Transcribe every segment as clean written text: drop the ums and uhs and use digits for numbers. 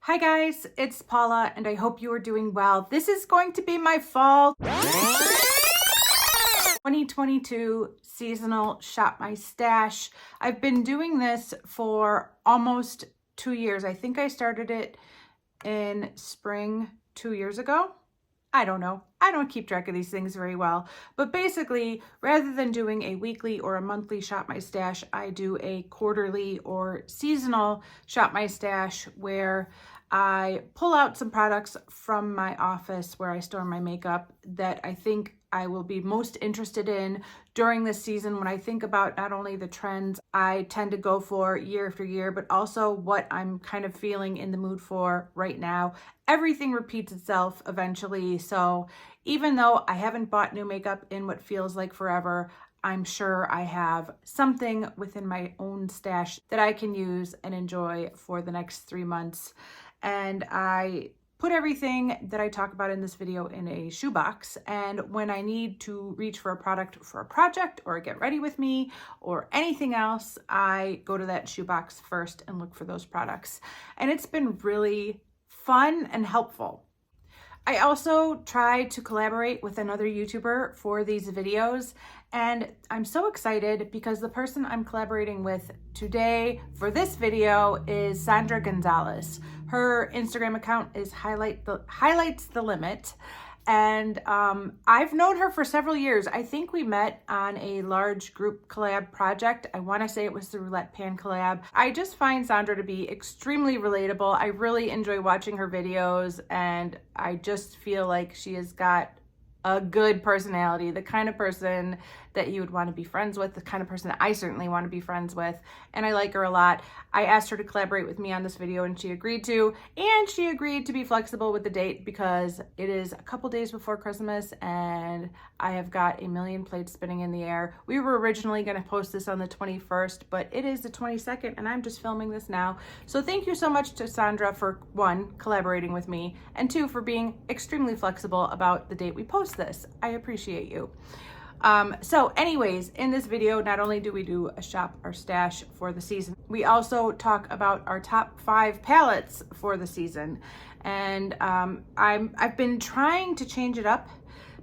Hi guys, it's Paula and I hope you are doing well. This is going to be my fall 2022 seasonal Shop My Stash. I've been doing this for almost 2 years. I think I started it in spring 2 years ago. I don't know. I don't keep track of these things very well. But basically, rather than doing a weekly or a monthly Shop My Stash, I do a quarterly or seasonal Shop My Stash where I pull out some products from my office where I store my makeup that I think I will be most interested in during this season. When I think about not only the trends I tend to go for year after year, but also what I'm kind of feeling in the mood for right now. Everything repeats itself eventually. So even though I haven't bought new makeup in what feels like forever, I'm sure I have something within my own stash that I can use and enjoy for the next 3 months. And I put everything that I talk about in this video in a shoebox. And when I need to reach for a product for a project or get ready with me or anything else, I go to that shoebox first and look for those products. And it's been really fun and helpful. I also try to collaborate with another YouTuber for these videos, and I'm so excited because the person I'm collaborating with today for this video is Sandra Gonzalez. Her Instagram account is highlights the limit. And I've known her for several years. I think we met on a large group collab project. I want to say it was the Roulette Pan collab. I just find Sandra to be extremely relatable. I really enjoy watching her videos, and I just feel like she has got a good personality, the kind of person that you would want to be friends with, the kind of person that I certainly want to be friends with, and I like her a lot. I asked her to collaborate with me on this video and she agreed to, and she agreed to be flexible with the date because it is a couple days before Christmas and I have got a million plates spinning in the air. We were originally going to post this on the 21st, but it is the 22nd and I'm just filming this now. So thank you so much to Sandra for 1, collaborating with me, and 2, for being extremely flexible about the date we post this. I appreciate you. So anyways, in this video, not only do we do a shop our stash for the season, we also talk about our top 5 palettes for the season. And I've been trying to change it up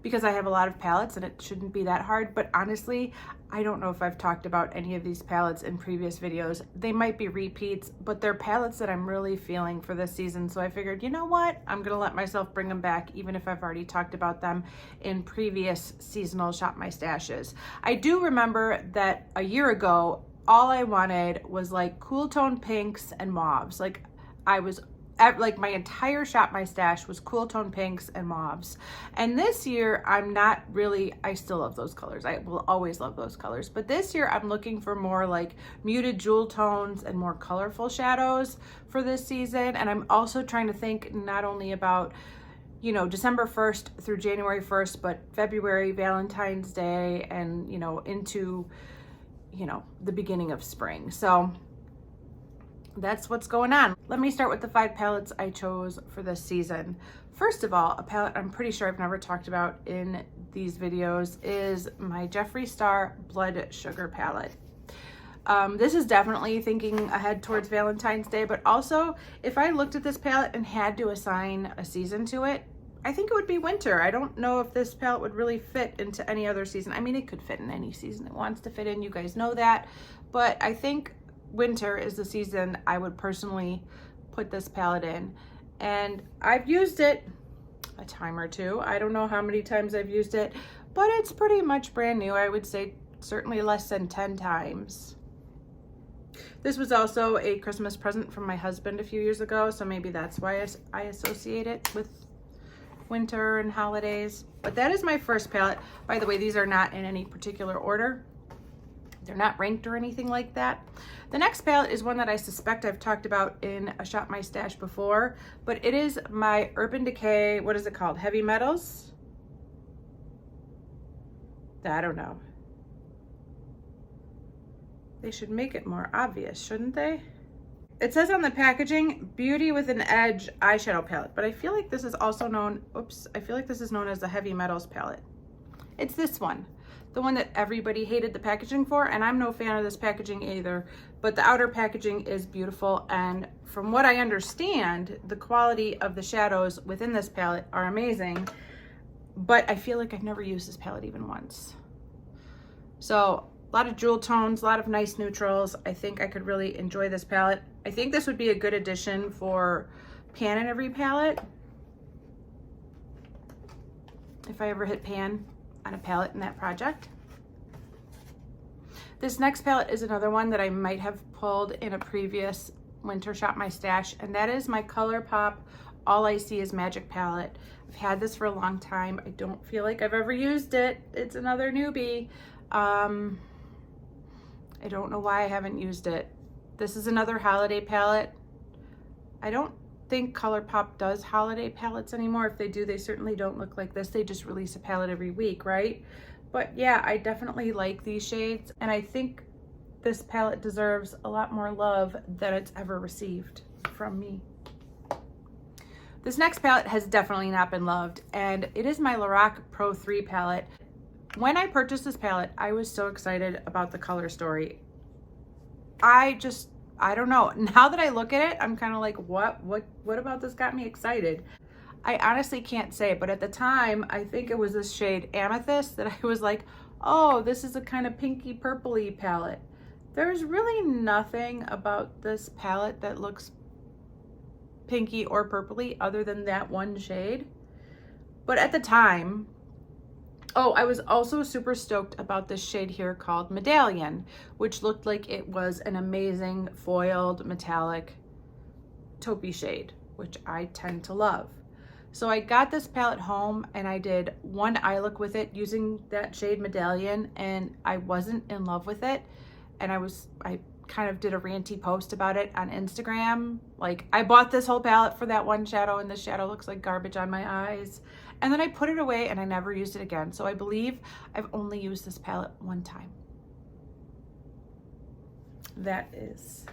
because I have a lot of palettes and it shouldn't be that hard, but honestly, I don't know if I've talked about any of these palettes in previous videos. They might be repeats, but they're palettes that I'm really feeling for this season. So I figured, you know what? I'm gonna let myself bring them back, even if I've already talked about them in previous seasonal Shop My Stashes. I do remember that a year ago, all I wanted was like cool tone pinks and mauves. Like my entire Shop My Stash was cool tone pinks and mauves. And this year, I still love those colors. I will always love those colors. But this year, I'm looking for more like muted jewel tones and more colorful shadows for this season. And I'm also trying to think not only about, you know, December 1st through January 1st, but February, Valentine's Day, and, you know, into, you know, the beginning of spring. So that's what's going on. Let me start with the 5 palettes I chose for this season. First of all, a palette I'm pretty sure I've never talked about in these videos is my Jeffree Star Blood Sugar palette. This is definitely thinking ahead towards Valentine's Day, but also if I looked at this palette and had to assign a season to it, I think it would be winter. I don't know if this palette would really fit into any other season. I mean, it could fit in any season it wants to fit in, you guys know that, but I think winter is the season I would personally put this palette in. And I've used it a time or two. I don't know how many times I've used it, but it's pretty much brand new. I would say certainly less than 10 times. This was also a Christmas present from my husband a few years ago, so maybe that's why I associate it with winter and holidays. But that is my first palette. By the way, these are not in any particular order. They're not ranked or anything like that. The next palette is one that I suspect I've talked about in a Shop My Stash before, but it is my Urban Decay, what is it called? Heavy Metals? I don't know. They should make it more obvious, shouldn't they? It says on the packaging, Beauty with an Edge eyeshadow palette, but I feel like this is also known, I feel like this is known as the Heavy Metals palette. It's this one. the one that everybody hated the packaging for, and I'm no fan of this packaging either, but the outer packaging is beautiful, and from what I understand, the quality of the shadows within this palette are amazing, but I feel like I've never used this palette even once. So a lot of jewel tones, a lot of nice neutrals. I think I could really enjoy this palette. I think this would be a good addition for pan in every palette. If I ever hit pan on a palette in that project. This next palette is another one that I might have pulled in a previous winter shop my stash, and that is my ColourPop All I See Is Magic palette. I've had this for a long time. I don't feel like I've ever used it. It's another newbie. I don't know why I haven't used it. This is another holiday palette. I don't think ColourPop does holiday palettes anymore. If they do, they certainly don't look like this. They just release a palette every week, right? But yeah, I definitely like these shades, and I think this palette deserves a lot more love than it's ever received from me. This next palette has definitely not been loved, and it is my Lorac Pro 3 palette. When I purchased this palette, I was so excited about the color story. I don't know. Now that I look at it, I'm kind of like, what about this got me excited? I honestly can't say, but at the time, I think it was this shade Amethyst that I was like, oh, this is a kind of pinky purpley palette. There's really nothing about this palette that looks pinky or purpley other than that one shade. But at the time, oh, I was also super stoked about this shade here called Medallion, which looked like it was an amazing foiled metallic taupey shade, which I tend to love. So I got this palette home and I did one eye look with it using that shade Medallion, and I wasn't in love with it. And I kind of did a ranty post about it on Instagram. Like, I bought this whole palette for that one shadow, and this shadow looks like garbage on my eyes. And then I put it away and I never used it again. So I believe I've only used this palette one time. That is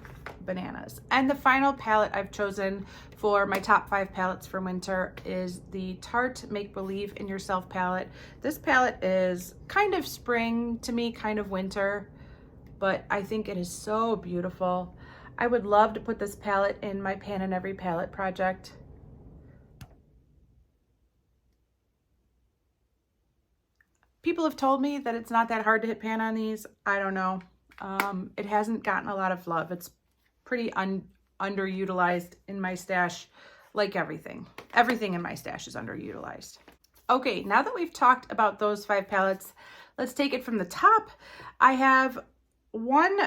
bananas. And the final palette I've chosen for my top 5 palettes for winter is the Tarte Make Believe in Yourself palette. This palette is kind of spring to me, kind of winter, but I think it is so beautiful. I would love to put this palette in my Pan in Every Palette project. People have told me that it's not that hard to hit pan on these. I don't know. It hasn't gotten a lot of love. It's pretty underutilized in my stash, like everything. Everything in my stash is underutilized. Okay, now that we've talked about those 5 palettes, let's take it from the top. I have one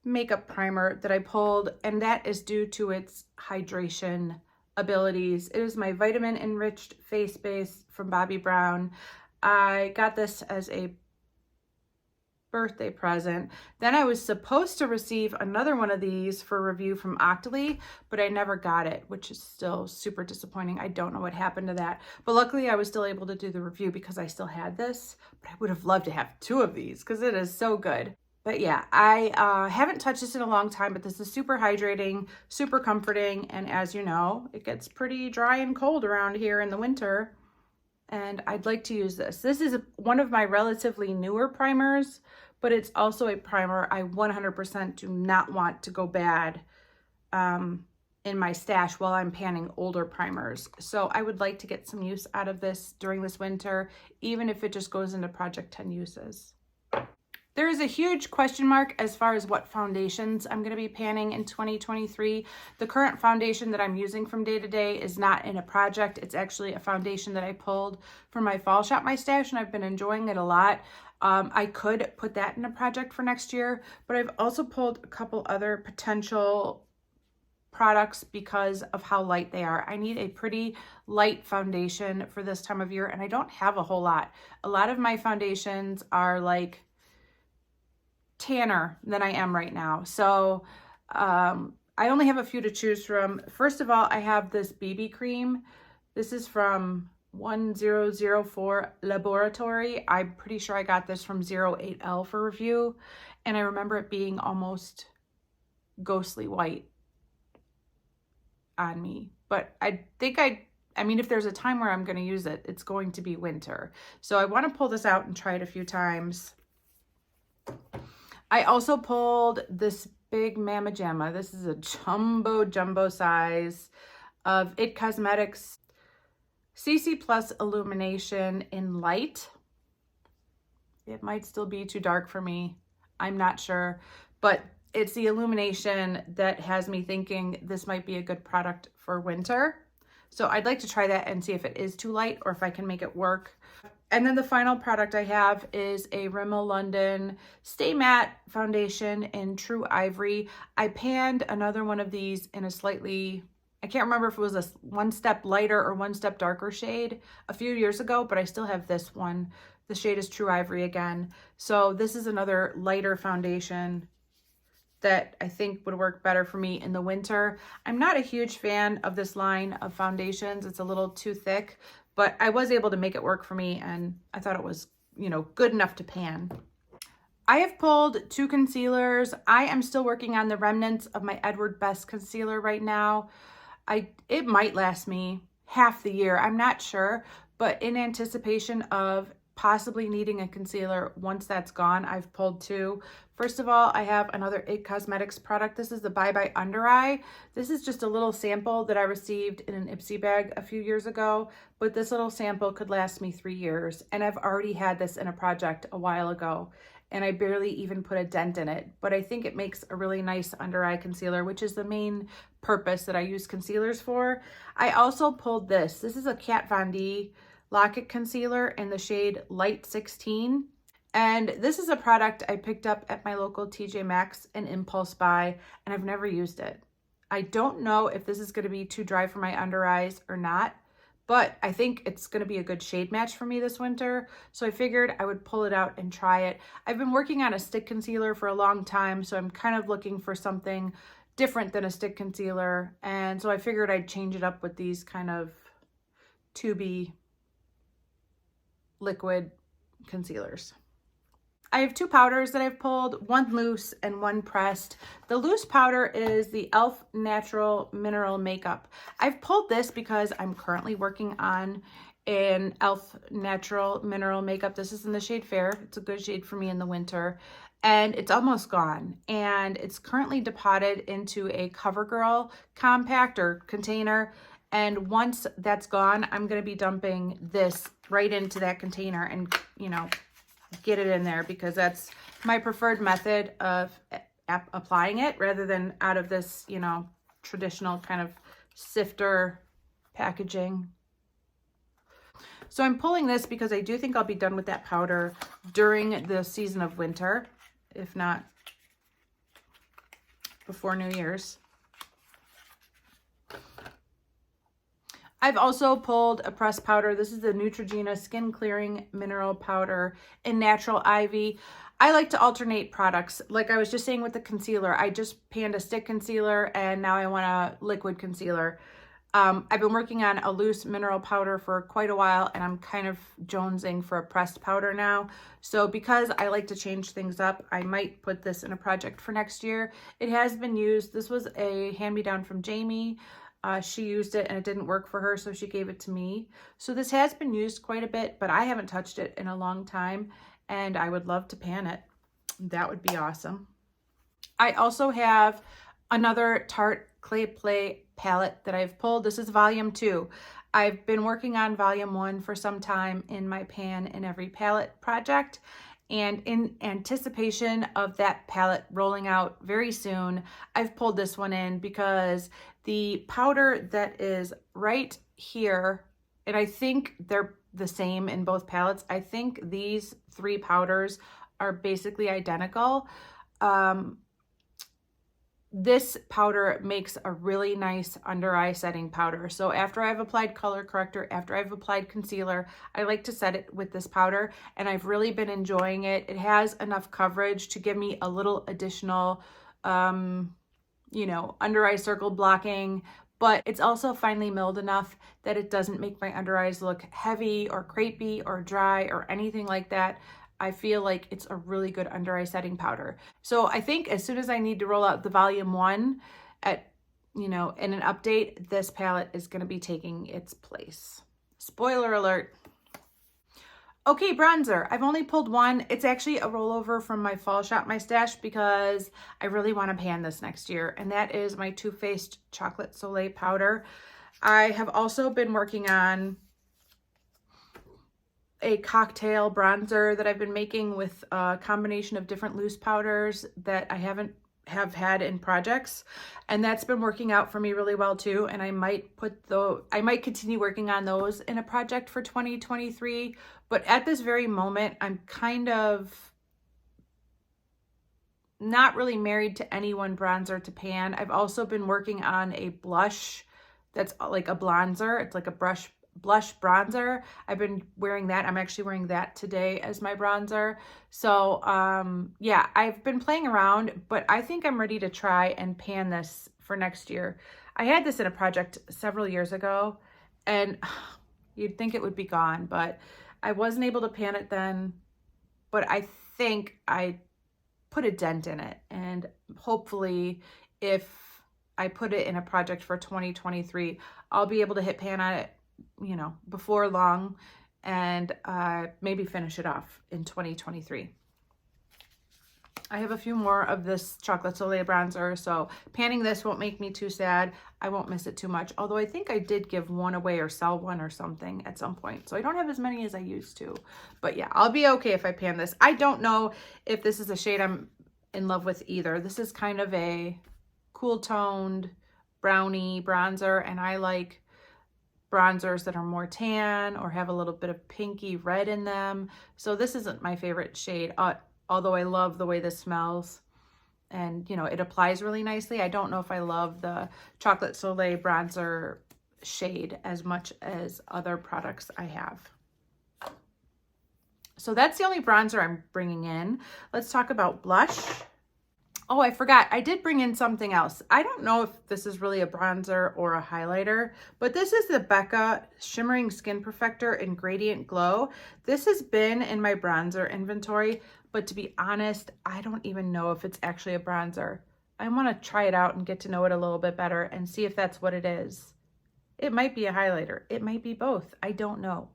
makeup primer that I pulled, and that is due to its hydration abilities. It is my vitamin enriched face base from Bobbi Brown. I got this as a birthday present. Then I was supposed to receive another one of these for review from Octoly, but I never got it, which is still super disappointing. I don't know what happened to that. But luckily I was still able to do the review because I still had this. But I would have loved to have 2 of these because it is so good. But yeah, I haven't touched this in a long time, but this is super hydrating, super comforting. And as you know, it gets pretty dry and cold around here in the winter. And I'd like to use this. This is one of my relatively newer primers, but it's also a primer I 100% do not want to go bad in my stash while I'm panning older primers. So I would like to get some use out of this during this winter, even if it just goes into Project 10 uses. There is a huge question mark as far as what foundations I'm going to be panning in 2023. The current foundation that I'm using from day to day is not in a project. It's actually a foundation that I pulled from my fall shop my stash, and I've been enjoying it a lot. I could put that in a project for next year, but I've also pulled a couple other potential products because of how light they are. I need a pretty light foundation for this time of year, and I don't have a whole lot. A lot of my foundations are like tanner than I am right now. So I only have a few to choose from. First of all, I have this BB cream. This is from 1004 Laboratory. I'm pretty sure I got this from 08L for review, and I remember it being almost ghostly white on me, but I think I I mean, if there's a time where I'm going to use it, it's going to be winter. So I want to pull this out and try it a few times. I also pulled this big Mama Jamma. This is a jumbo size of It Cosmetics CC Plus Illumination in Light. It might still be too dark for me. I'm not sure, but it's the illumination that has me thinking this might be a good product for winter. So I'd like to try that and see if it is too light or if I can make it work. And then the final product I have is a Rimmel London Stay Matte Foundation in True Ivory. I panned another one of these in a slightly, I can't remember if it was a one step lighter or one step darker shade a few years ago, but I still have this one. The shade is True Ivory again. So this is another lighter foundation that I think would work better for me in the winter. I'm not a huge fan of this line of foundations. It's a little too thick, but I was able to make it work for me and I thought it was, you know, good enough to pan. I have pulled 2 concealers. I am still working on the remnants of my Edward Best concealer right now. It might last me half the year. I'm not sure, but in anticipation of possibly needing a concealer once that's gone, I've pulled 2. First of all, I have another It Cosmetics product. This is the Bye Bye Under Eye. This is just a little sample that I received in an Ipsy bag a few years ago, but this little sample could last me 3 years. And I've already had this in a project a while ago, and I barely even put a dent in it. But I think it makes a really nice under eye concealer, which is the main purpose that I use concealers for. I also pulled this. This is a Kat Von D Lock-It Concealer in the shade Light 16. And this is a product I picked up at my local TJ Maxx and Impulse Buy, and I've never used it. I don't know if this is going to be too dry for my under eyes or not, but I think it's going to be a good shade match for me this winter. So I figured I would pull it out and try it. I've been working on a stick concealer for a long time, so I'm kind of looking for something different than a stick concealer. And so I figured I'd change it up with these kind of tubey liquid concealers. I have 2 powders that I've pulled, one loose and one pressed. The loose powder is the e.l.f. Natural Mineral Makeup. I've pulled this because I'm currently working on an e.l.f. Natural Mineral Makeup. This is in the shade Fair. It's a good shade for me in the winter. And it's almost gone. And it's currently depotted into a CoverGirl compact or container. And once that's gone, I'm going to be dumping this right into that container and, you know, get it in there because that's my preferred method of applying it rather than out of this, you know, traditional kind of sifter packaging. So I'm pulling this because I do think I'll be done with that powder during the season of winter, if not before New Year's. I've also pulled a pressed powder. This is the Neutrogena Skin Clearing Mineral Powder in Natural Ivy. I like to alternate products. Like I was just saying with the concealer, I just panned a stick concealer and now I want a liquid concealer. I've been working on a loose mineral powder for quite a while and I'm kind of jonesing for a pressed powder now. So because I like to change things up, I might put this in a project for next year. It has been used. This was a hand-me-down from Jamie. She used it and it didn't work for her, so she gave it to me. So this has been used quite a bit, but I haven't touched it in a long time and I would love to pan it. That would be awesome. I also have another Tarte Clay Play palette that I've pulled. This is volume 2. I've been working on volume 1 for some time in my Pan in Every Palette project. And in anticipation of that palette rolling out very soon, I've pulled this one in because the powder that is right here, and I think they're the same in both palettes. I think these 3 powders are basically identical. This powder makes a really nice under eye setting powder. So after I've applied color corrector, after I've applied concealer, I like to set it with this powder and I've really been enjoying it. It has enough coverage to give me a little additional, you know, under eye circle blocking, but it's also finely milled enough that it doesn't make my under eyes look heavy or crepey or dry or anything like that. I feel like it's a really good under eye setting powder. So I think as soon as I need to roll out the volume 1 at you know, in an update, this palette is going to be taking its place. Spoiler alert. Okay, bronzer. I've only pulled one. It's actually a rollover from my fall shop, my stash, because I really want to pan this next year. And that is my Too Faced Chocolate Soleil powder. I have also been working on a cocktail bronzer that I've been making with a combination of different loose powders that I have had in projects, and that's been working out for me really well too. And I might continue working on those in a project for 2023, but at this very moment I'm kind of not really married to any one bronzer to pan. I've also been working on a blush that's like a bronzer. It's like a blush bronzer. I've been wearing that. I'm actually wearing that today as my bronzer. So yeah, I've been playing around, but I think I'm ready to try and pan this for next year. I had this in a project several years ago, and you'd think it would be gone, but I wasn't able to pan it then. But I think I put a dent in it, and hopefully if I put it in a project for 2023, I'll be able to hit pan on it, you know, before long, and maybe finish it off in 2023. I have a few more of this Chocolate Soleil bronzer, so panning this won't make me too sad. I won't miss it too much, although I think I did give one away or sell one or something at some point, so I don't have as many as I used to. But yeah, I'll be okay if I pan this. I don't know if this is a shade I'm in love with either. This is kind of a cool toned brownie bronzer, and I like bronzers that are more tan or have a little bit of pinky red in them. So this isn't my favorite shade, although I love the way this smells, and you know, it applies really nicely. I don't know if I love the Chocolate Soleil bronzer shade as much as other products I have. So that's the only bronzer I'm bringing in. Let's talk about blush. Oh, I forgot. I did bring in something else. I don't know if this is really a bronzer or a highlighter, but this is the Becca Shimmering Skin Perfector in Gradient Glow. This has been in my bronzer inventory, but to be honest, I don't even know if it's actually a bronzer. I want to try it out and get to know it a little bit better and see if that's what it is. It might be a highlighter. It might be both. I don't know.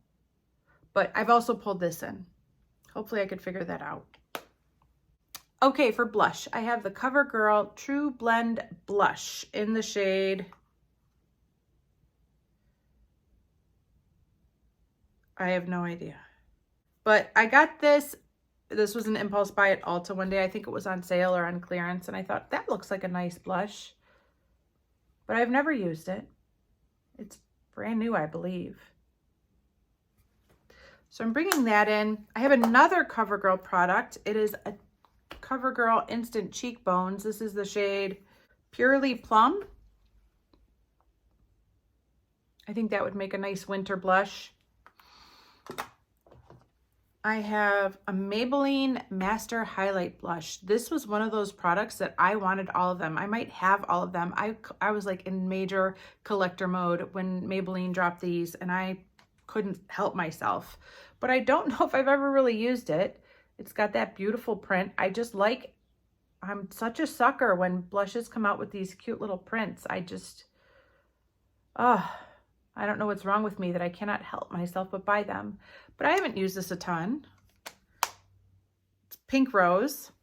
But I've also pulled this in. Hopefully I could figure that out. Okay, for blush, I have the CoverGirl True Blend Blush in the shade, I have no idea. But I got this was an impulse buy at Ulta one day. I think it was on sale or on clearance, and I thought that looks like a nice blush. But I've never used it. It's brand new, I believe. So I'm bringing that in. I have another CoverGirl product. It is a CoverGirl Instant Cheekbones. This is the shade Purely Plum. I think that would make a nice winter blush. I have a Maybelline Master Highlight Blush. This was one of those products that I wanted all of them. I might have all of them. I was like in major collector mode when Maybelline dropped these, and I couldn't help myself. But I don't know if I've ever really used it. It's got that beautiful print. I'm such a sucker when blushes come out with these cute little prints. I don't know what's wrong with me that I cannot help myself but buy them. But I haven't used this a ton. It's Pink Rose.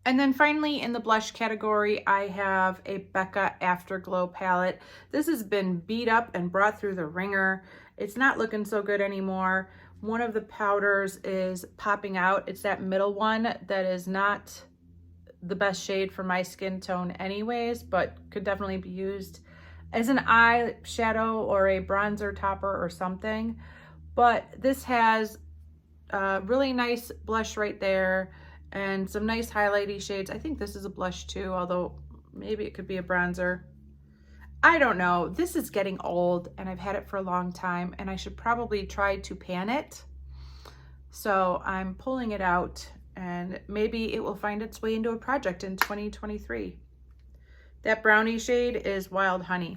And then finally in the blush category, I have a Becca Afterglow palette. This has been beat up and brought through the ringer. It's not looking so good anymore. One of the powders is popping out. It's that middle one that is not the best shade for my skin tone anyways, but could definitely be used as an eyeshadow or a bronzer topper or something. But this has a really nice blush right there and some nice highlighty shades. I think this is a blush too, although maybe it could be a bronzer. I don't know. This is getting old and I've had it for a long time, and I should probably try to pan it. So I'm pulling it out, and maybe it will find its way into a project in 2023. That brownie shade is Wild Honey.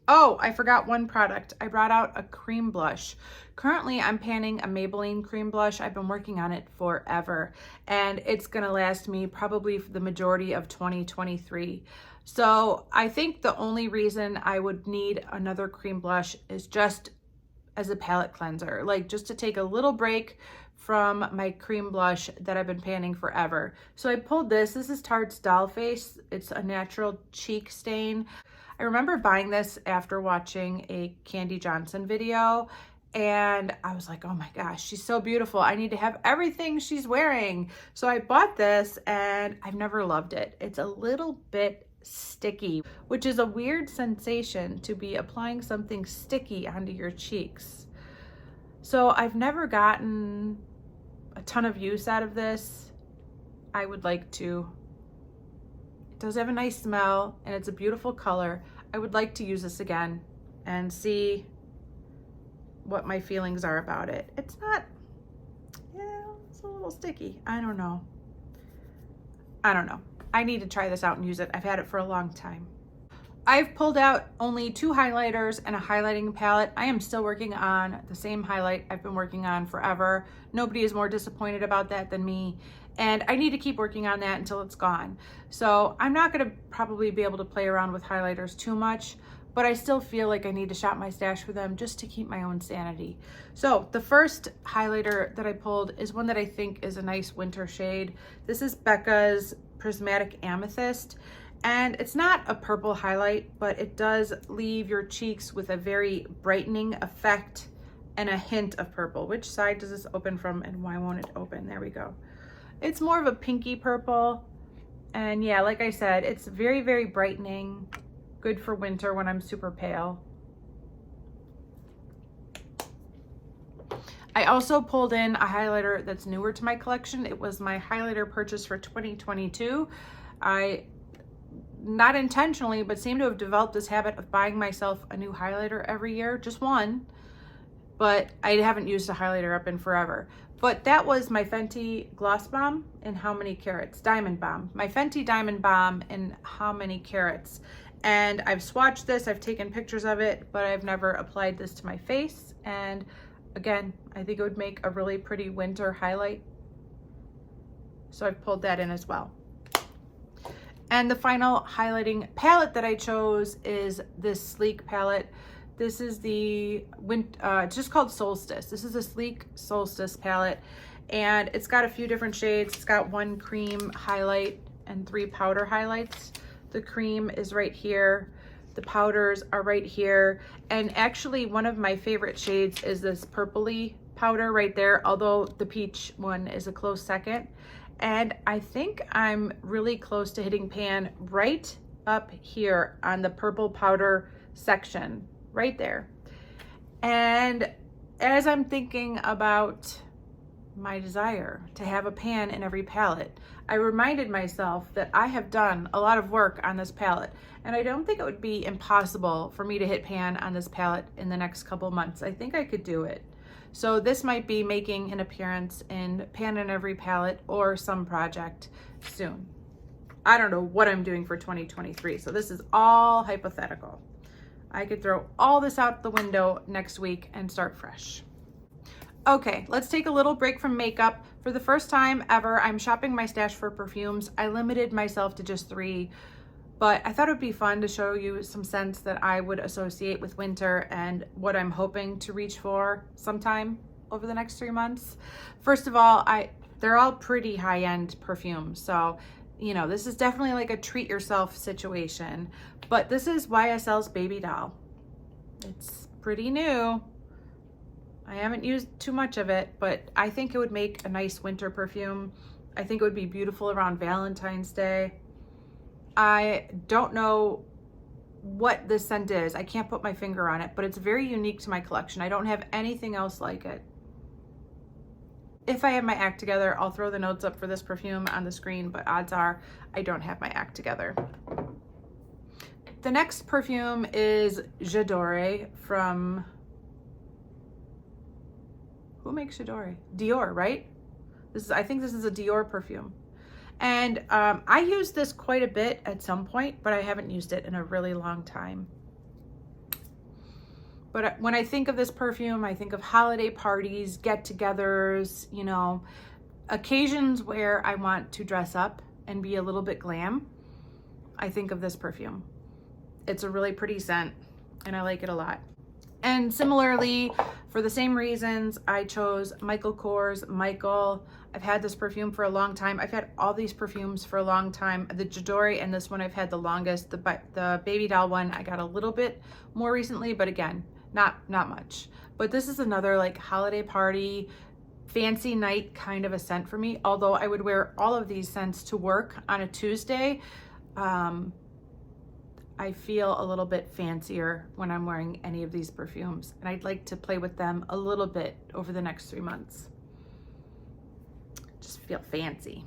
Oh, I forgot one product. I brought out a cream blush. Currently, I'm panning a Maybelline cream blush. I've been working on it forever, and it's gonna last me probably for the majority of 2023. So I think the only reason I would need another cream blush is just as a palette cleanser, like just to take a little break from my cream blush that I've been panning forever. So I pulled this. This is Tarte's Doll Face. It's a natural cheek stain. I remember buying this after watching a Candy Johnson video, and I was like, oh my gosh, she's so beautiful. I need to have everything she's wearing. So I bought this, and I've never loved it. It's a little bit sticky, which is a weird sensation to be applying something sticky onto your cheeks. So I've never gotten a ton of use out of this. I would like to. It does have a nice smell, and it's a beautiful color. I would like to use this again and see what my feelings are about it. It's not, yeah, it's a little sticky. I don't know. I need to try this out and use it. I've had it for a long time. I've pulled out only 2 highlighters and a highlighting palette. I am still working on the same highlight I've been working on forever. Nobody is more disappointed about that than me. And I need to keep working on that until it's gone. So I'm not gonna probably be able to play around with highlighters too much, but I still feel like I need to shop my stash for them just to keep my own sanity. So the first highlighter that I pulled is one that I think is a nice winter shade. This is Becca's Prismatic Amethyst. And it's not a purple highlight, but it does leave your cheeks with a very brightening effect and a hint of purple. Which side does this open from, and why won't it open? There we go. It's more of a pinky purple. And yeah, like I said, it's very, very brightening. Good for winter when I'm super pale. I also pulled in a highlighter that's newer to my collection. It was my highlighter purchase for 2022. I, not intentionally, but seem to have developed this habit of buying myself a new highlighter every year, just one, but I haven't used a highlighter up in forever. But that was my Fenty Gloss Bomb in How Many Carats? Diamond Bomb. My Fenty Diamond Bomb in How Many Carats? And I've swatched this, I've taken pictures of it, but I've never applied this to my face. And again, I think it would make a really pretty winter highlight. So I've pulled that in as well. And the final highlighting palette that I chose is this Sleek palette. This is the, it's just called Solstice. This is a Sleek Solstice palette, and it's got a few different shades. It's got 1 cream highlight and 3 powder highlights. The cream is right here. The powders are right here. And actually one of my favorite shades is this purpley powder right there, although the peach one is a close second. And I think I'm really close to hitting pan right up here on the purple powder section, right there. And as I'm thinking about my desire to have a pan in every palette, I reminded myself that I have done a lot of work on this palette, and I don't think it would be impossible for me to hit pan on this palette in the next couple months. I think I could do it. So this might be making an appearance in Pan in Every Palette or some project soon. I don't know what I'm doing for 2023, so this is all hypothetical. I could throw all this out the window next week and start fresh. Okay, let's take a little break from makeup. For the first time ever, I'm shopping my stash for perfumes. I limited myself to just 3, but I thought it would be fun to show you some scents that I would associate with winter and what I'm hoping to reach for sometime over the next 3 months. First of all, they're all pretty high-end perfumes, so you know, this is definitely like a treat yourself situation. But this is YSL's Baby Doll. It's pretty new. I haven't used too much of it, but I think it would make a nice winter perfume. I think it would be beautiful around Valentine's Day. I don't know what this scent is. I can't put my finger on it, but it's very unique to my collection. I don't have anything else like it. If I have my act together, I'll throw the notes up for this perfume on the screen, but odds are I don't have my act together. The next perfume is J'adore from, who makes J'adore? Dior, right? I think this is a Dior perfume. And I used this quite a bit at some point, but I haven't used it in a really long time. But when I think of this perfume, I think of holiday parties, get-togethers, you know, occasions where I want to dress up and be a little bit glam. I think of this perfume. It's a really pretty scent and I like it a lot. And similarly, for the same reasons, I chose Michael Kors Michael. I've had this perfume for a long time. I've had all these perfumes for a long time. The Jadori and this one I've had the longest. The baby doll one I got a little bit more recently, but again, not much. But this is another like holiday party, fancy night kind of a scent for me. Although I would wear all of these scents to work on a Tuesday, I feel a little bit fancier when I'm wearing any of these perfumes, and I'd like to play with them a little bit over the next 3 months. Just feel fancy.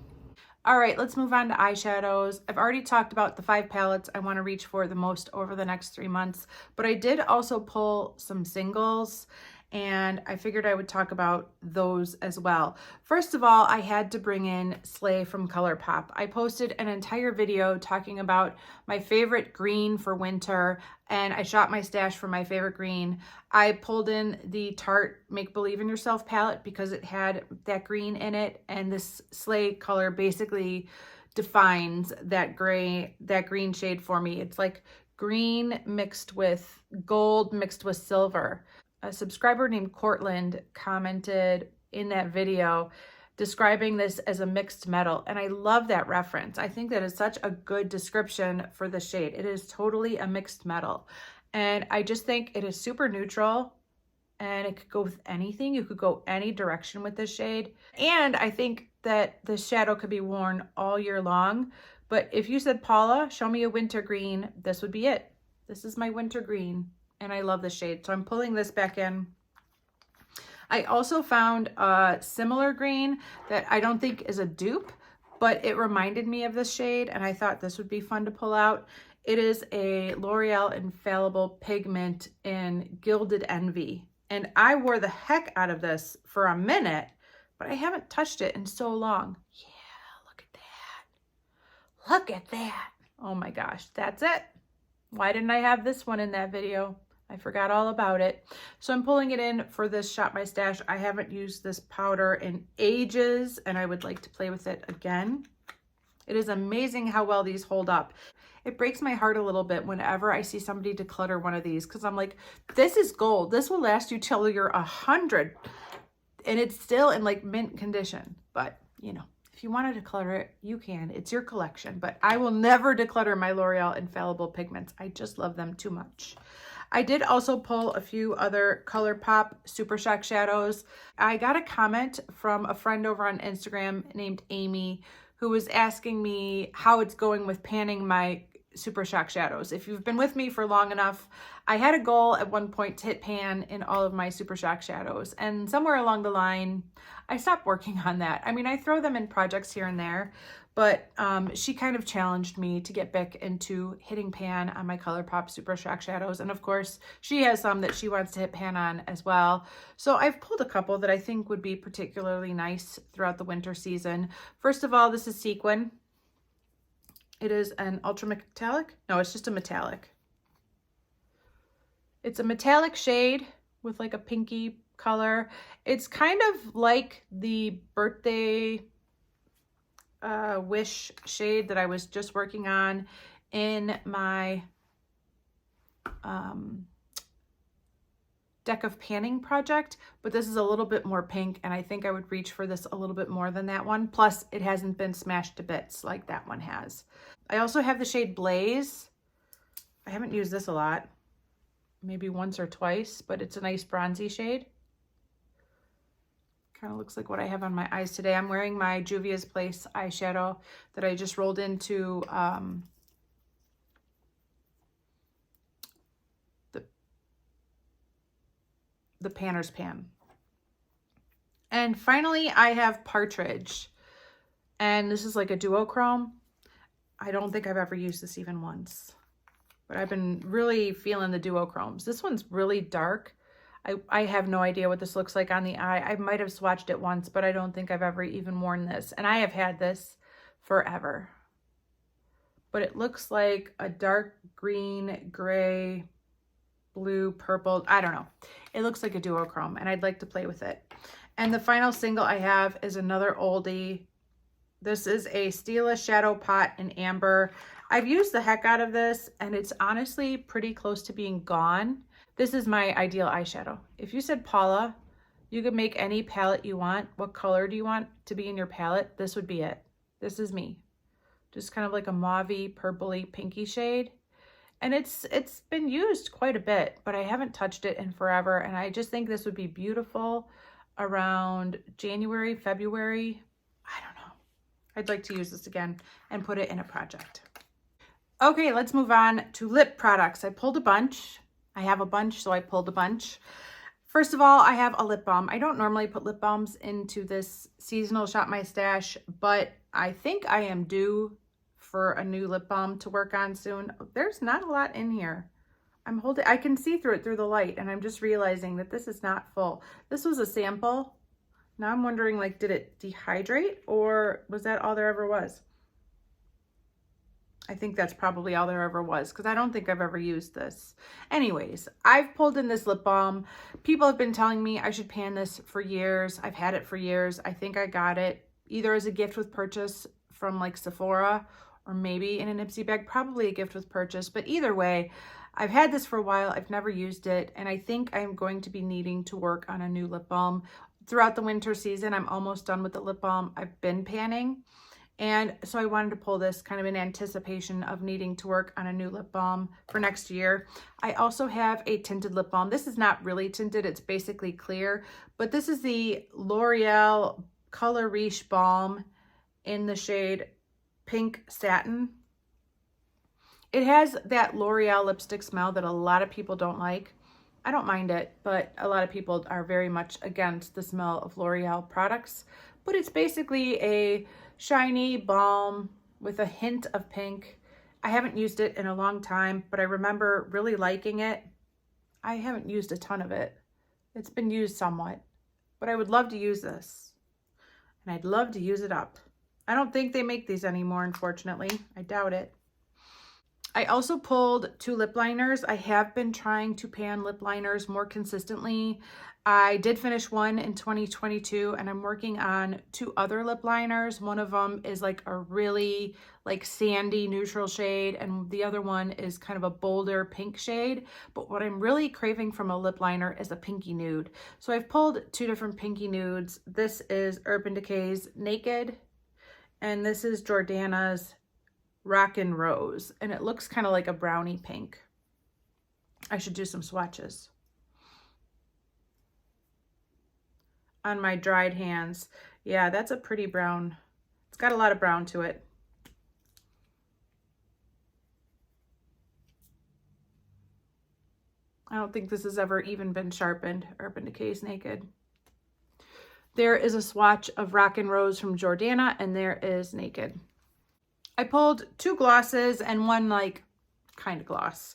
All right, let's move on to eyeshadows. I've already talked about the 5 palettes I want to reach for the most over the next 3 months, but I did also pull some singles, and I figured I would talk about those as well. First of all, I had to bring in Slay from ColourPop. I posted an entire video talking about my favorite green for winter, and I shot my stash for my favorite green. I pulled in the Tarte Make Believe in Yourself palette because it had that green in it, and this Slay color basically defines that green shade for me. It's like green mixed with gold mixed with silver. A subscriber named Cortland commented in that video describing this as a mixed metal, and I love that reference. I think that is such a good description for the shade. It is totally a mixed metal, and I just think it is super neutral, and it could go with anything. You could go any direction with this shade, and I think that the shadow could be worn all year long. But if you said, Paula, show me a winter green, this would be it. This is my winter green. And I love the shade, so I'm pulling this back in. I also found a similar green that I don't think is a dupe, but it reminded me of this shade, and I thought this would be fun to pull out. It is a L'Oreal Infallible Pigment in Gilded Envy, and I wore the heck out of this for a minute, but I haven't touched it in so long. Yeah, look at that. Look at that. Oh my gosh, that's it. Why didn't I have this one in that video? I forgot all about it. So I'm pulling it in for this Shop My Stash. I haven't used this powder in ages, and I would like to play with it again. It is amazing how well these hold up. It breaks my heart a little bit whenever I see somebody declutter one of these, because I'm like, this is gold. This will last you till you're 100, and it's still in like mint condition. But, you know, if you want to declutter it, you can. It's your collection. But I will never declutter my L'Oreal Infallible Pigments. I just love them too much. I did also pull a few other ColourPop Super Shock shadows. I got a comment from a friend over on Instagram named Amy who was asking me how it's going with panning my Super Shock shadows. If you've been with me for long enough, I had a goal at one point to hit pan in all of my Super Shock shadows, and somewhere along the line, I stopped working on that. I mean, I throw them in projects here and there, but she kind of challenged me to get back into hitting pan on my ColourPop Super Shock shadows, and of course, she has some that she wants to hit pan on as well. So I've pulled a couple that I think would be particularly nice throughout the winter season. First of all, this is Sequin. It is an ultra metallic. No, it's just a metallic. It's a metallic shade with like a pinky color. It's kind of like the birthday wish shade that I was just working on in my deck of panning project, but this is a little bit more pink, and I think I would reach for this a little bit more than that one. Plus, it hasn't been smashed to bits like that one has. I also have the shade Blaze. I haven't used this a lot, maybe once or twice, but it's a nice bronzy shade. Kind of looks like what I have on my eyes today. I'm wearing my Juvia's Place eyeshadow that I just rolled into the Panner's Pan. And finally, I have Partridge. And this is like a duochrome. I don't think I've ever used this even once. But I've been really feeling the duochromes. This one's really dark. I have no idea what this looks like on the eye. I might have swatched it once, but I don't think I've ever even worn this. And I have had this forever. But it looks like a dark green, gray, blue, purple. I don't know. It looks like a duochrome and I'd like to play with it. And the final single I have is another oldie. This is a Stila Shadow Pot in Amber. I've used the heck out of this and it's honestly pretty close to being gone. This is my ideal eyeshadow. If you said, Paula, you could make any palette you want, what color do you want to be in your palette? This would be it. This is me. Just kind of like a mauvey, purpley, pinky shade. And it's been used quite a bit, but I haven't touched it in forever. And I just think this would be beautiful around January, February. I don't know. I'd like to use this again and put it in a project. Okay, let's move on to lip products. I pulled a bunch. I have a bunch, so I pulled a bunch. First of all, I have a lip balm. I don't normally put lip balms into this seasonal Shop My Stash, but I think I am due for a new lip balm to work on soon. There's not a lot in here. I can see through it through the light, and I'm just realizing that this is not full. This was a sample. Now I'm wondering, like, did it dehydrate or was that all there ever was? I think that's probably all there ever was because I don't think I've ever used this. Anyways, I've pulled in this lip balm. People have been telling me I should pan this for years. I've had it for years. I think I got it either as a gift with purchase from like Sephora or maybe in an Ipsy bag, probably a gift with purchase. But either way, I've had this for a while. I've never used it. And I think I'm going to be needing to work on a new lip balm. Throughout the winter season, I'm almost done with the lip balm I've been panning. And so I wanted to pull this kind of in anticipation of needing to work on a new lip balm for next year. I also have a tinted lip balm. This is not really tinted, it's basically clear, but this is the L'Oreal Color Riche Balm in the shade Pink Satin. It has that L'Oreal lipstick smell that a lot of people don't like. I don't mind it, but a lot of people are very much against the smell of L'Oreal products. But it's basically a shiny balm with a hint of pink. I haven't used it in a long time, but I remember really liking it. I haven't used a ton of it. It's been used somewhat, but I would love to use this. And I'd love to use it up. I don't think they make these anymore, unfortunately. I doubt it. I also pulled 2 lip liners. I have been trying to pan lip liners more consistently. I did finish one in 2022 and I'm working on 2 other lip liners. One of them is like a really like sandy neutral shade and the other one is kind of a bolder pink shade. But what I'm really craving from a lip liner is a pinky nude. So I've pulled 2 different pinky nudes. This is Urban Decay's Naked and this is Jordana's Rockin' Rose, and it looks kind of like a brownie pink. I should do some swatches on my dried hands. Yeah, that's a pretty brown. It's got a lot of brown to it. I don't think this has ever even been sharpened. Urban Decay's Naked. There is a swatch of Rockin' Rose from Jordana, and there is Naked. I pulled 2 glosses and one like kind of gloss.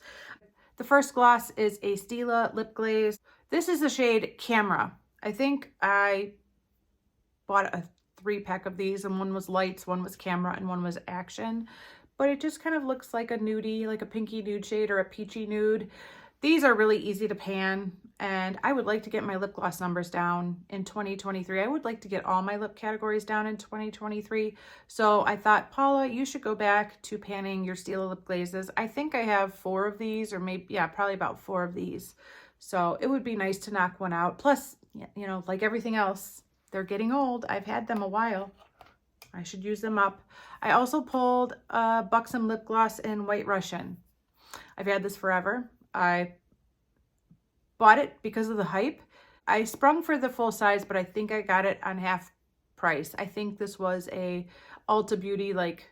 The first gloss is a Stila lip glaze. This is the shade Camera. I think I bought a 3-pack of these and one was lights, one was Camera, and one was Action. But it just kind of looks like a nudie, like a pinky nude shade or a peachy nude. These are really easy to pan and I would like to get my lip gloss numbers down in 2023. I would like to get all my lip categories down in 2023. So I thought, Paula, you should go back to panning your Stila lip glazes. I think I have 4 of these or maybe, yeah, probably about 4 of these. So it would be nice to knock one out. Plus, you know, like everything else, they're getting old. I've had them a while. I should use them up. I also pulled a Buxom lip gloss in White Russian. I've had this forever. I bought it because of the hype. I sprung for the full size, but I think I got it on half price. I think this was a Ulta Beauty, like,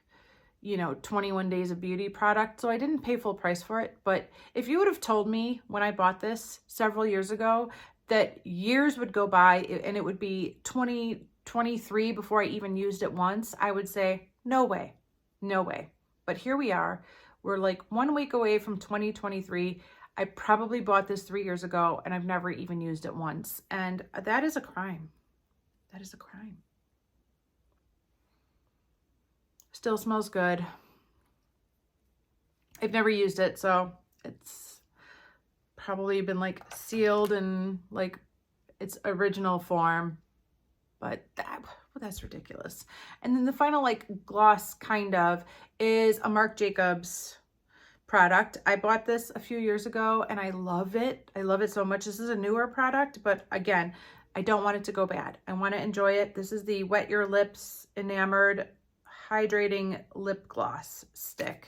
you know, 21 Days of Beauty product. So I didn't pay full price for it. But if you would have told me when I bought this several years ago that years would go by and it would be 2023 before I even used it once, I would say, no way, no way. But here we are. We're like 1 week away from 2023. I probably bought this 3 years ago and I've never even used it once. And that is a crime. That is a crime. Still smells good. I've never used it, so it's probably been like sealed in like its original form, but that's ridiculous. And then the final like gloss kind of is a Marc Jacobs product. I bought this a few years ago and I love it. I love it so much. This is a newer product, but again, I don't want it to go bad. I want to enjoy it. This is the Wet Your Lips Enamored Hydrating Lip Gloss Stick.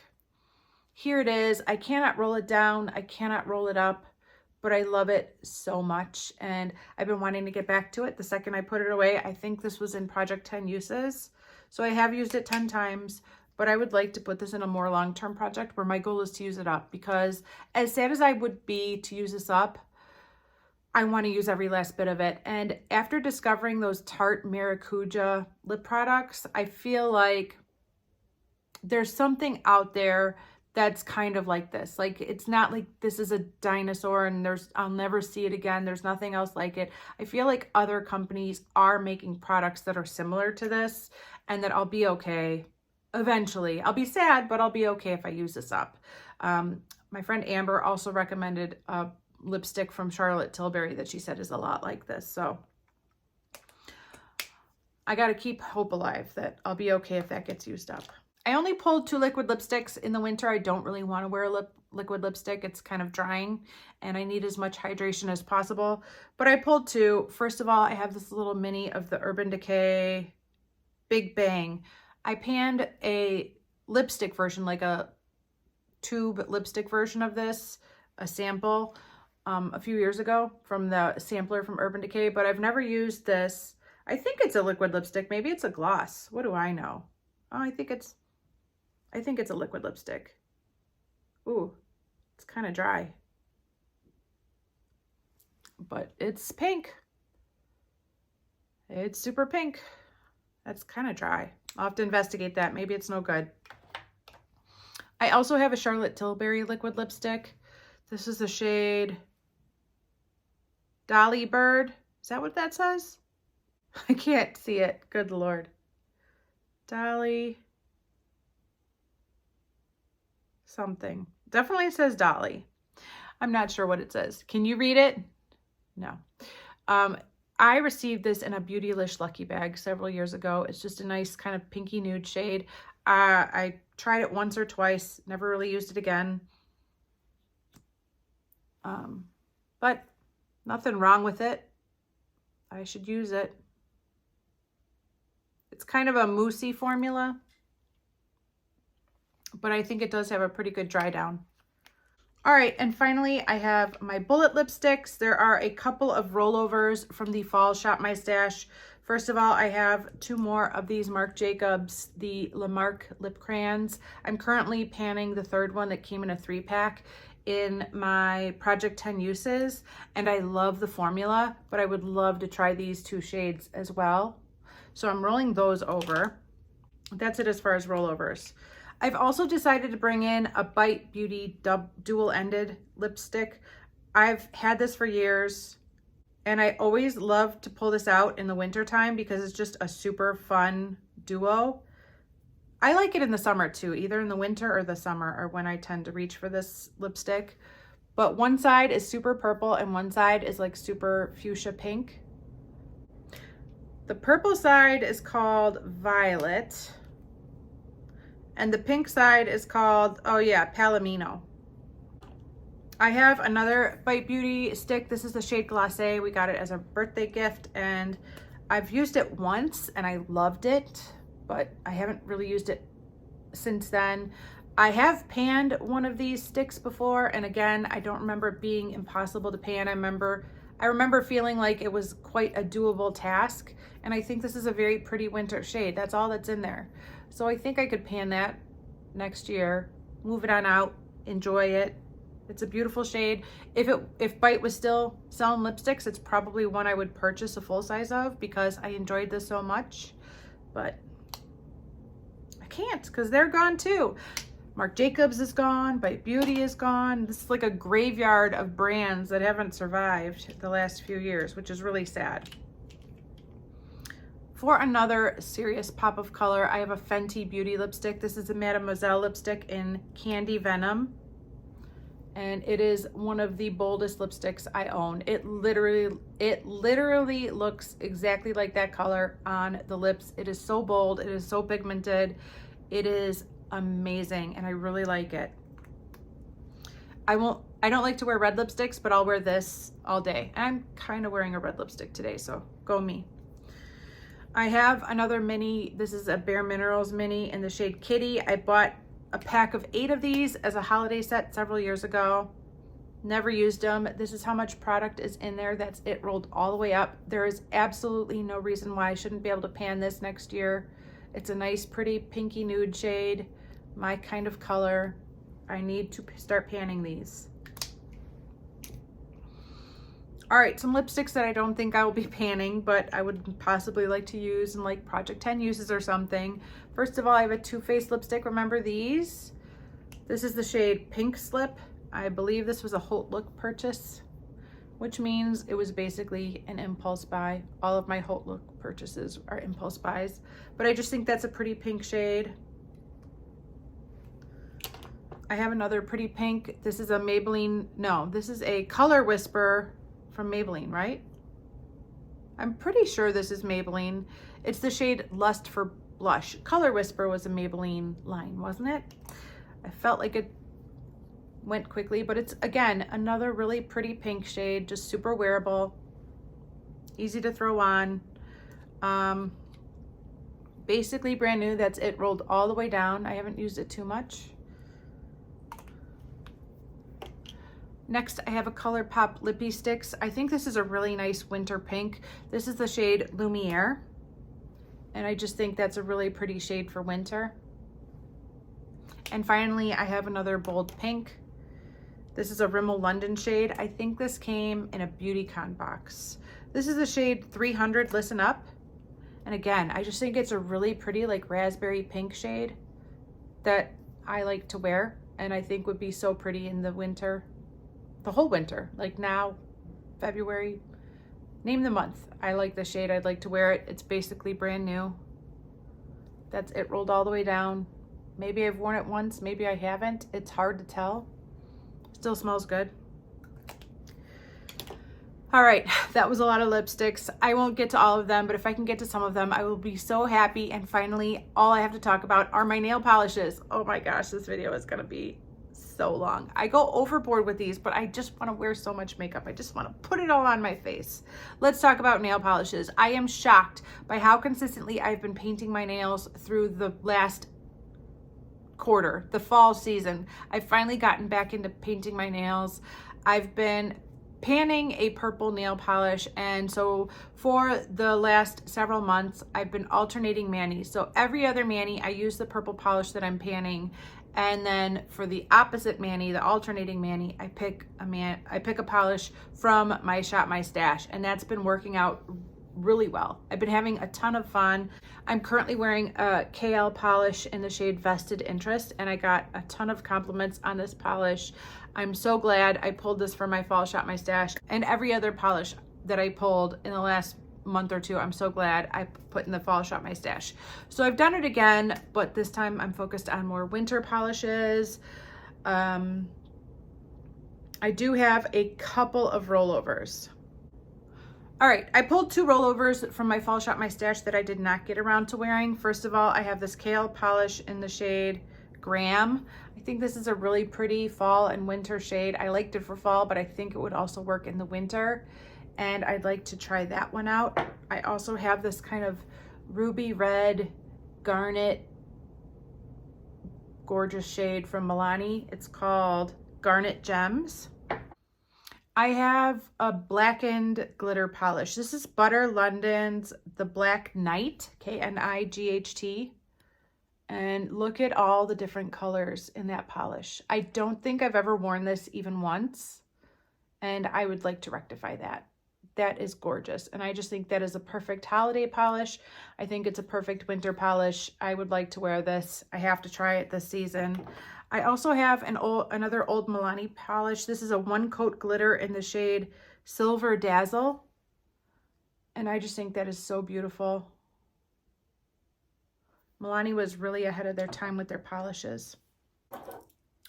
Here it is. I cannot roll it down. I cannot roll it up, but I love it so much. And I've been wanting to get back to it the second I put it away. I think this was in Project 10 Uses. So I have used it 10 times, but I would like to put this in a more long-term project where my goal is to use it up, because as sad as I would be to use this up, I want to use every last bit of it. And after discovering those Tarte Maracuja lip products, I feel like there's something out there that's kind of like this. Like, it's not like this is a dinosaur and I'll never see it again. There's nothing else like it. I feel like other companies are making products that are similar to this and that I'll be okay eventually. I'll be sad, but I'll be okay if I use this up. My friend Amber also recommended a lipstick from Charlotte Tilbury that she said is a lot like this. So I got to keep hope alive that I'll be okay if that gets used up. I only pulled 2 liquid lipsticks in the winter. I don't really want to wear a liquid lipstick. It's kind of drying and I need as much hydration as possible. But I pulled 2. First of all, I have this little mini of the Urban Decay Big Bang. I panned a lipstick version, like a tube lipstick version of this, a sample, a few years ago from the sampler from Urban Decay, but I've never used this. I think it's a liquid lipstick. Maybe it's a gloss. What do I know? Oh, I think it's a liquid lipstick. Ooh, it's kind of dry, but it's pink. It's super pink. That's kind of dry. I'll have to investigate that. Maybe it's no good. I also have a Charlotte Tilbury liquid lipstick. This is the shade Dolly Bird. Is that what that says? I can't see it. Good Lord. Dolly something. Definitely says Dolly. I'm not sure what it says. Can you read it? No. I received this in a Beautylish Lucky Bag several years ago. It's just a nice kind of pinky nude shade. I tried it once or twice, never really used it again. But nothing wrong with it. I should use it. It's kind of a moussey formula, but I think it does have a pretty good dry down. All right, and finally, I have my bullet lipsticks. There are a couple of rollovers from the fall Shop My Stash. First of all, I have 2 more of these Marc Jacobs, the La Marque lip crayons. I'm currently panning the 3rd one that came in a 3-pack in my Project 10 Uses, and I love the formula, but I would love to try these 2 shades as well. So I'm rolling those over. That's it as far as rollovers. I've also decided to bring in a Bite Beauty dual-ended lipstick. I've had this for years, and I always love to pull this out in the winter time because it's just a super fun duo. I like it in the summer too, either in the winter or the summer or when I tend to reach for this lipstick. But one side is super purple and one side is like super fuchsia pink. The purple side is called Violet. And the pink side is called, oh yeah, Palomino. I have another Bite Beauty stick. This is the shade Glacé. We got it as a birthday gift and I've used it once and I loved it, but I haven't really used it since then. I have panned one of these sticks before, and again, I don't remember it being impossible to pan. I remember feeling like it was quite a doable task, and I think this is a very pretty winter shade. That's all that's in there. So I think I could pan that next year, move it on out, enjoy it. It's a beautiful shade. If Bite was still selling lipsticks, it's probably one I would purchase a full size of because I enjoyed this so much, but I can't because they're gone too. Marc Jacobs is gone, Bite Beauty is gone. This is like a graveyard of brands that haven't survived the last few years, which is really sad. For another serious pop of color, I have a Fenty Beauty lipstick. This is a Mademoiselle lipstick in Candy Venom. and it is one of the boldest lipsticks I own. It literally looks exactly like that color on the lips. It is so bold, it is so pigmented. It is amazing, and I really like it. I don't like to wear red lipsticks, but I'll wear this all day. I'm kind of wearing a red lipstick today, so go me. I have another mini. This is a Bare Minerals mini in the shade Kitty. I bought a pack of 8 of these as a holiday set several years ago. Never used them. This is how much product is in there. That's it, rolled all the way up. There is absolutely no reason why I shouldn't be able to pan this next year. It's a nice, pretty pinky nude shade, my kind of color. I need to start panning these. All right, some lipsticks that I don't think I will be panning, but I would possibly like to use in like Project 10 uses or something. First of all, I have a Too Faced lipstick. Remember these? This is the shade Pink Slip. I believe this was a Haute Look purchase, which means it was basically an impulse buy. All of my Haute Look purchases are impulse buys, but I just think that's a pretty pink shade. I have another pretty pink. This is a Maybelline, no, this is a Color Whisper from Maybelline, right? I'm pretty sure this is Maybelline. It's the shade Lust for Blush. Color Whisper was a Maybelline line, wasn't it? I felt like it went quickly, but it's, again, another really pretty pink shade, just super wearable, easy to throw on. Basically brand new. That's it, rolled all the way down. I haven't used it too much. Next, I have a ColourPop Lippy Sticks. I think this is a really nice winter pink. This is the shade Lumiere, and I just think that's a really pretty shade for winter. And finally, I have another bold pink. This is a Rimmel London shade. I think this came in a Beautycon box. This is the shade 300, Listen Up. And again, I just think it's a really pretty like raspberry pink shade that I like to wear, and I think would be so pretty in the winter. The whole winter, like now, February, name the month. I like the shade, I'd like to wear it. It's basically brand new. That's it, rolled all the way down. Maybe I've worn it once, maybe I haven't. It's hard to tell. Still smells good. All right, that was a lot of lipsticks. I won't get to all of them, but if I can get to some of them, I will be so happy. And finally, all I have to talk about are my nail polishes. Oh my gosh, this video is gonna be so long. I go overboard with these, but I just want to wear so much makeup. I just want to put it all on my face. Let's talk about nail polishes. I am shocked by how consistently I've been painting my nails through the last quarter, the fall season. I've finally gotten back into painting my nails. I've been panning a purple nail polish, and so for the last several months I've been alternating manis. So every other mani I use the purple polish that I'm panning, and then for the opposite mani, the alternating mani, I pick a polish from my Shop My Stash, and that's been working out really well. I've been having a ton of fun. I'm currently wearing a KL polish in the shade Vested Interest, and I got a ton of compliments on this polish. I'm so glad I pulled this for my fall Shop My Stash, and every other polish that I pulled in the last month or two, I'm so glad I put in the fall Shop My Stash. So I've done it again, but this time I'm focused on more winter polishes. I do have a couple of rollovers. All right, I pulled 2 rollovers from my fall Shop My Stash that I did not get around to wearing. First of all, I have this Kale polish in the shade Graham. I think this is a really pretty fall and winter shade. I liked it for fall, but I think it would also work in the winter, and I'd like to try that one out. I also have this kind of ruby red garnet gorgeous shade from Milani. It's called Garnet Gems. I have a blackened glitter polish. This is Butter London's The Black Knight, K-N-I-G-H-T. And look at all the different colors in that polish. I don't think I've ever worn this even once, and I would like to rectify that. That is gorgeous, and I just think that is a perfect holiday polish. I think it's a perfect winter polish. I would like to wear this. I have to try it this season. I also have another old Milani polish. This is a 1-coat glitter in the shade Silver Dazzle, and I just think that is so beautiful. Milani was really ahead of their time with their polishes.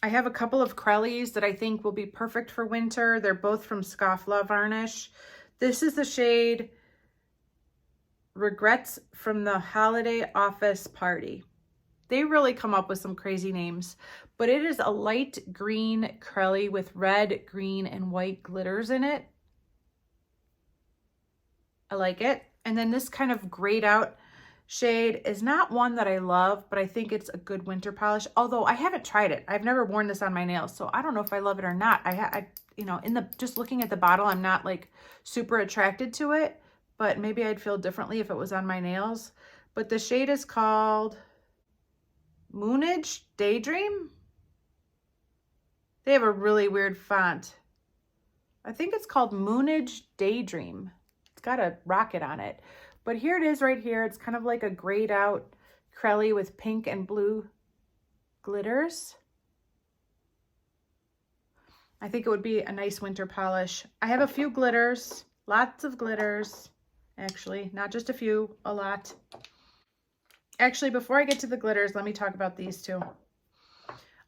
I have a couple of Crellies that I think will be perfect for winter. They're both from Scofflaw Varnish. This is the shade Regrets from the Holiday Office Party. They really come up with some crazy names, but it is a light green Crelly with red, green, and white glitters in it. I like it. And then this kind of grayed out shade is not one that I love, but I think it's a good winter polish. Although I haven't tried it. I've never worn this on my nails, so I don't know if I love it or not. I you know, just looking at the bottle, I'm not like super attracted to it, but maybe I'd feel differently if it was on my nails. But the shade is called Moonage Daydream. They have a really weird font. I think it's called Moonage Daydream. It's got a rocket on it. But here it is right here. It's kind of like a grayed out Crelly with pink and blue glitters. I think it would be a nice winter polish. I have a few glitters, lots of glitters. Actually, not just a few, a lot. Actually, before I get to the glitters, let me talk about these two.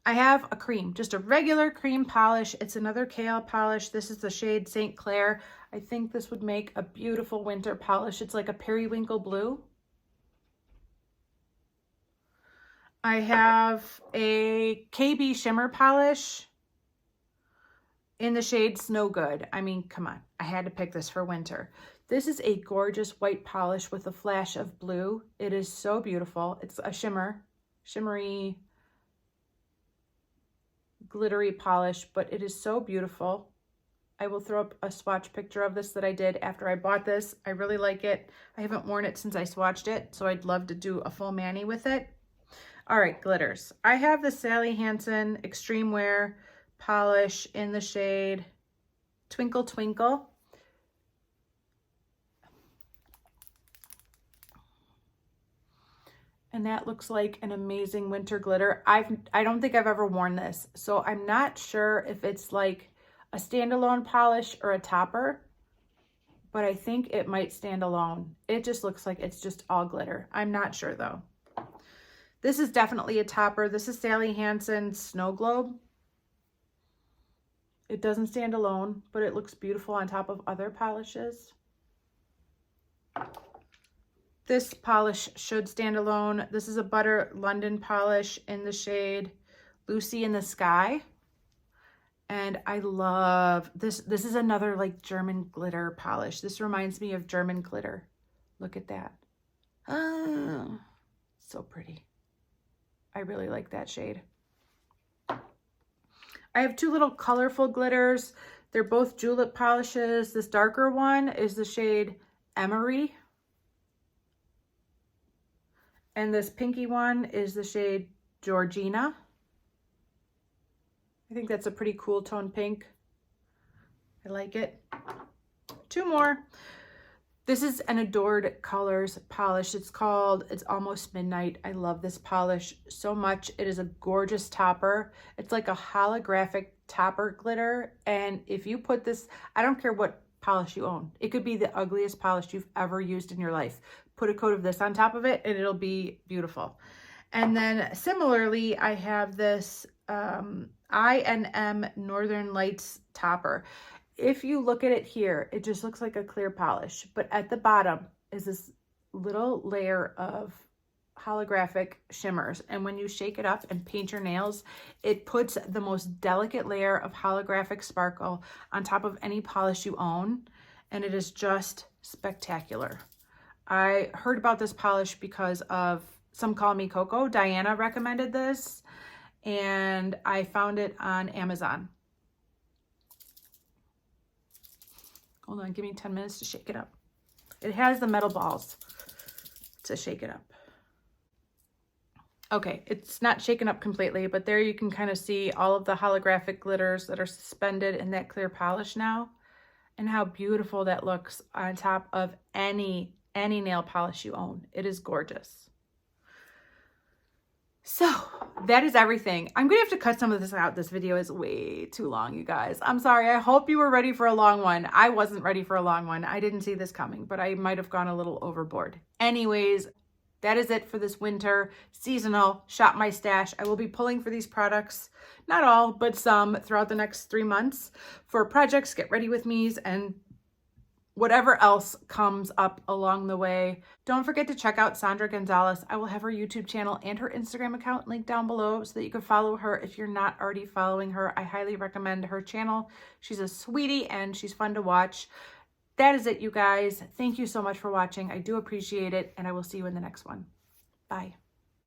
I have a cream, just a regular cream polish. It's another Kale polish. This is the shade St. Clair. I think this would make a beautiful winter polish. It's like a periwinkle blue. I have a KB shimmer polish in the shade Snow Good. I mean, come on, I had to pick this for winter. This is a gorgeous white polish with a flash of blue. It is so beautiful. It's a shimmery, glittery polish, but it is so beautiful. I will throw up a swatch picture of this that I did after I bought this. I really like it. I haven't worn it since I swatched it, so I'd love to do a full mani with it. All right, glitters. I have the Sally Hansen Extreme Wear polish in the shade Twinkle Twinkle. And that looks like an amazing winter glitter. I don't think I've ever worn this, so I'm not sure if it's like a standalone polish or a topper, but I think it might stand alone. It just looks like it's just all glitter. I'm not sure though. This is definitely a topper. This is Sally Hansen Snow Globe. It doesn't stand alone, but it looks beautiful on top of other polishes. This polish should stand alone. This is a Butter London polish in the shade Lucy in the Sky. And I love this. This is another like German glitter polish. This reminds me of German glitter. Look at that. Oh, so pretty. I really like that shade. I have two little colorful glitters. They're both julep polishes. This darker one is the shade Emery. And this pinky one is the shade Georgina. I think that's a pretty cool tone pink. I like it. Two more. This is an Adored Colors polish. It's called It's Almost Midnight. I love this polish so much. It is a gorgeous topper. It's like a holographic topper glitter. And if you put this, I don't care what polish you own. It could be the ugliest polish you've ever used in your life. Put a coat of this on top of it and it'll be beautiful. And then similarly, I have this I&M Northern Lights topper. If you look at it here, it just looks like a clear polish, but at the bottom is this little layer of holographic shimmers. And when you shake it up and paint your nails, it puts the most delicate layer of holographic sparkle on top of any polish you own. And it is just spectacular. I heard about this polish because of Some Call Me Coco. Diana recommended this and I found it on Amazon. Hold on, give me 10 minutes to shake it up. It has the metal balls to shake it up. Okay, it's not shaken up completely, but there you can kind of see all of the holographic glitters that are suspended in that clear polish now, and how beautiful that looks on top of any nail polish you own. It is gorgeous. So that is everything. I'm gonna have to cut some of this out. This video is way too long, you guys. I'm sorry. I hope you were ready for a long one. I wasn't ready for a long one. I didn't see this coming, but I might have gone a little overboard. Anyways, that is it for this winter seasonal Shop My Stash. I will be pulling for these products, not all, but some throughout the next 3 months for projects, get ready with me's, and whatever else comes up along the way. Don't forget to check out Sandra Gonzalez. I will have her YouTube channel and her Instagram account linked down below so that you can follow her if you're not already following her. I highly recommend her channel. She's a sweetie and she's fun to watch. That is it, you guys. Thank you so much for watching. I do appreciate it, and I will see you in the next one. Bye.